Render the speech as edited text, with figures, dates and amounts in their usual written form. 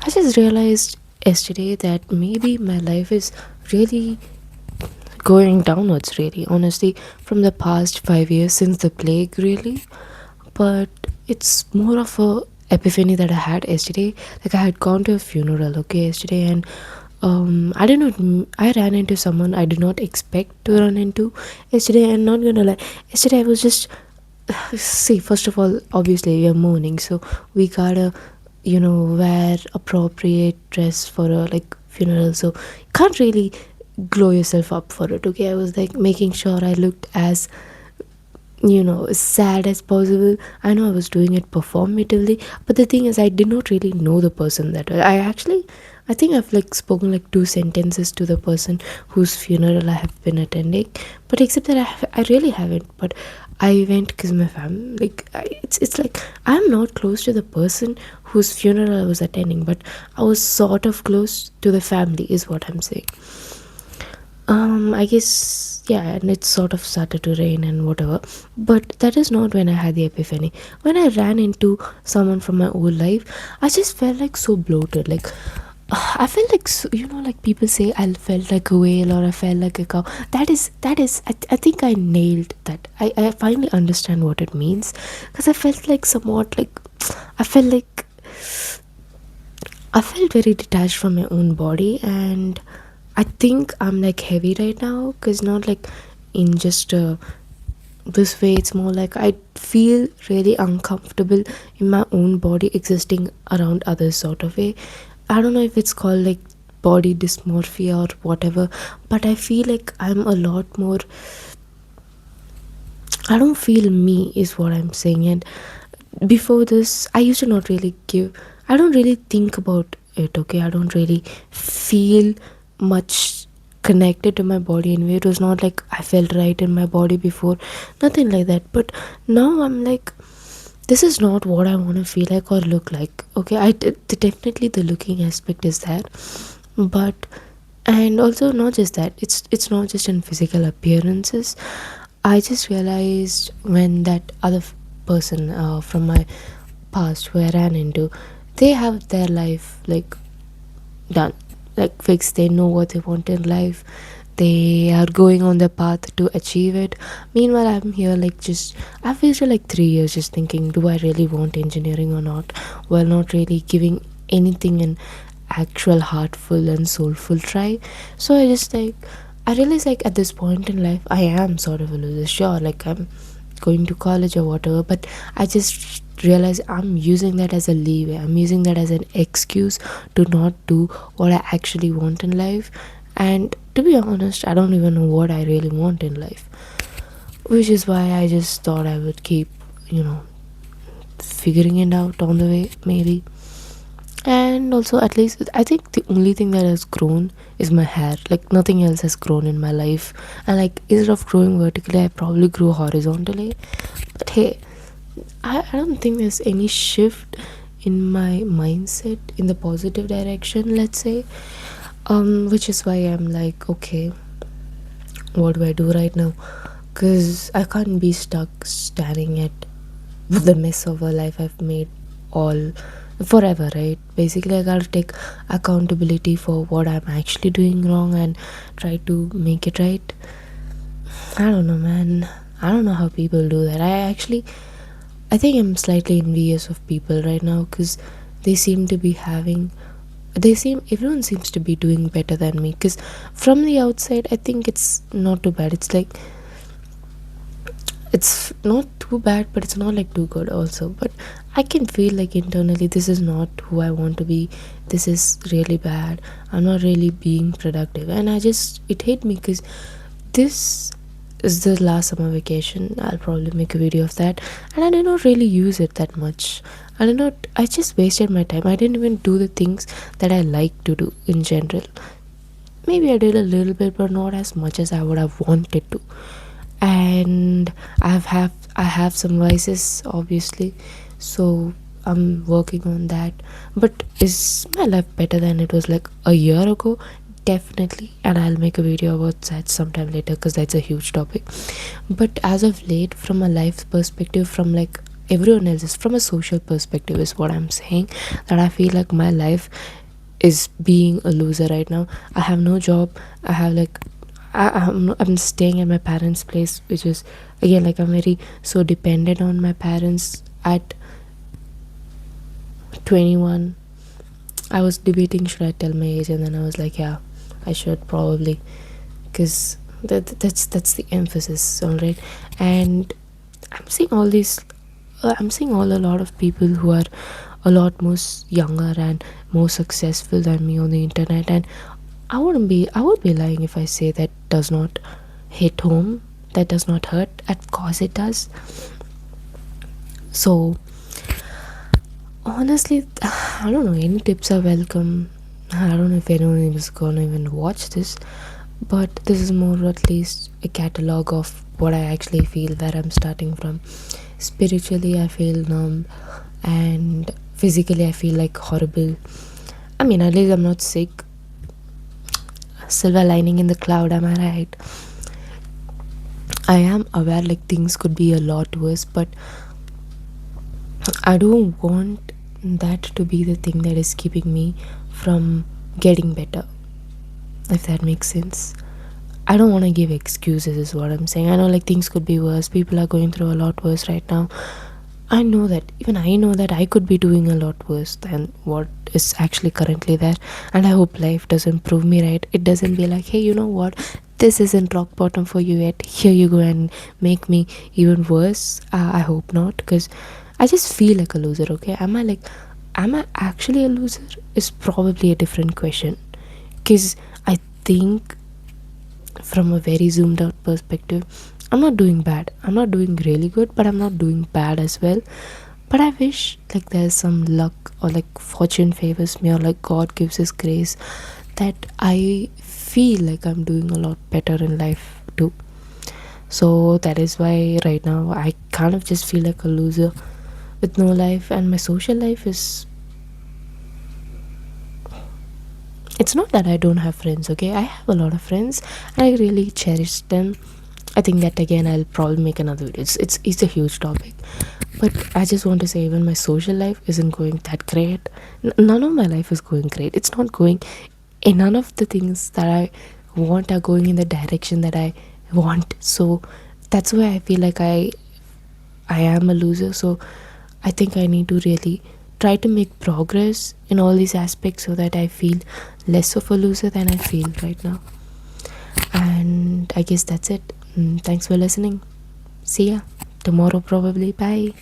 I just realized yesterday that maybe my life is really going downwards, really, honestly, from the past 5 years since the plague, really. But it's more of a epiphany that I had yesterday. Like, I had gone to a funeral, okay, yesterday, and I don't know, I ran into someone I did not expect to run into yesterday, and not gonna lie, yesterday I was just see, first of all, obviously we are mourning, so we gotta, wear appropriate dress for a like funeral. So you can't really glow yourself up for it. Okay, I was like making sure I looked as as sad as possible. I know I was doing it performatively, but the thing is, I did not really know the person that well. I think I've like spoken like two sentences to the person whose funeral I have been attending, but except that I really haven't. But I went because my family, like, it's like I'm not close to the person whose funeral I was attending, but I was sort of close to the family, is what I'm saying. I guess, yeah, and it sort of started to rain and whatever. But that is not when I had the epiphany. When I ran into someone from my old life, I just felt like so bloated. Like, I felt like, like people say, I felt like a whale or I felt like a cow. I think I nailed that. I finally understand what it means. Because I felt like somewhat like, I felt like I felt very detached from my own body, and I think I'm like heavy right now because not like in just this way. It's more like I feel really uncomfortable in my own body existing around others, sort of way. I don't know if it's called like body dysmorphia or whatever, but I feel like I'm a lot more. I don't feel me, is what I'm saying. And before this, I used to not really give, I don't really think about it, okay? I don't really feel much connected to my body anyway. It was not like I felt right in my body before, nothing like that. But now I'm like, this is not what I want to feel like or look like, okay? Definitely the looking aspect is there, but and also not just that, it's not just in physical appearances. I just realized when that other person from my past who I ran into, they have their life like done, like fixed. They know what they want in life. They are going on the path to achieve it. Meanwhile, I'm here like just I've wasted like 3 years just thinking, do I really want engineering or not? While not really giving anything an actual heartful and soulful try. So I realize like at this point in life I am sort of a loser. Sure, like I'm going to college or whatever, but I just realize I'm using that as a leeway. I'm using that as an excuse to not do what I actually want in life. And to be honest, I don't even know what I really want in life, which is why I just thought I would keep, you know figuring it out on the way, maybe. And also, at least I think the only thing that has grown is my hair. Like nothing else has grown in my life. And like instead of growing vertically, I probably grew horizontally. But hey, I don't think there's any shift in my mindset in the positive direction, let's say. Which is why I'm like, okay, what do I do right now? Because I can't be stuck staring at the mess of a life I've made all forever, right? Basically, I gotta take accountability for what I'm actually doing wrong and try to make it right. I don't know, man. I don't know how people do that. I think I'm slightly envious of people right now because they seem to be having everyone seems to be doing better than me, because from the outside I think it's not too bad. It's like it's not too bad, but it's not like too good also. But I can feel like internally this is not who I want to be. This is really bad. I'm not really being productive, and it hit me because this is the last summer vacation. I'll probably make a video of that, and I did not really use it that much. I just wasted my time. I didn't even do the things that I like to do in general. Maybe I did a little bit, but not as much as I would have wanted to. And I have some vices, obviously, so I'm working on that. But is my life better than it was like a year ago? Definitely, and I'll make a video about that sometime later because that's a huge topic. But as of late, from a life perspective, from like everyone else is, from a social perspective is what I'm saying. That I feel like my life is being a loser right now. I have no job. I have like I'm staying at my parents' place, which is again like I'm very so dependent on my parents. At 21, I was debating should I tell my age, and then I was like, yeah, I should probably, because that's the emphasis, all right. And I'm seeing all these. I'm seeing all a lot of people who are a lot more younger and more successful than me on the internet, and I would be lying if I say that does not hit home, that does not hurt. Of course it does. So honestly, I don't know, any tips are welcome. I don't know if anyone is gonna even watch this, but this is more or at least a catalog of what I actually feel, where I'm starting from. Spiritually I feel numb, and physically I feel like horrible. I mean, at least I'm not sick. Silver lining in the cloud, am I right? I am aware like things could be a lot worse, but I don't want that to be the thing that is keeping me from getting better, if that makes sense. I don't want to give excuses, is what I'm saying. I know like things could be worse. People are going through a lot worse right now. I know that, even I know that I could be doing a lot worse than what is actually currently there. And I hope life doesn't prove me right. It doesn't be like, hey, you know what? This isn't rock bottom for you yet. Here you go and make me even worse. I hope not, because I just feel like a loser, okay? Am I actually a loser? Is probably a different question. Because I think from a very zoomed out perspective, I'm not doing bad. I'm not doing really good, but I'm not doing bad as well. But I wish like there's some luck, or like fortune favors me, or like God gives his grace, that I feel like I'm doing a lot better in life too. So that is why right now I kind of just feel like a loser with no life. And my social life is, it's not that I don't have friends, okay? I have a lot of friends and I really cherish them. I think that again I'll probably make another video. It's a huge topic. But I just want to say, even my social life isn't going that great. None of my life is going great. It's not going, and none of the things that I want are going in the direction that I want. So that's why I feel like I am a loser. So I think I need to really try to make progress in all these aspects, so that I feel less of a loser than I feel right now. And I guess that's it. Thanks for listening. See ya tomorrow, probably. Bye.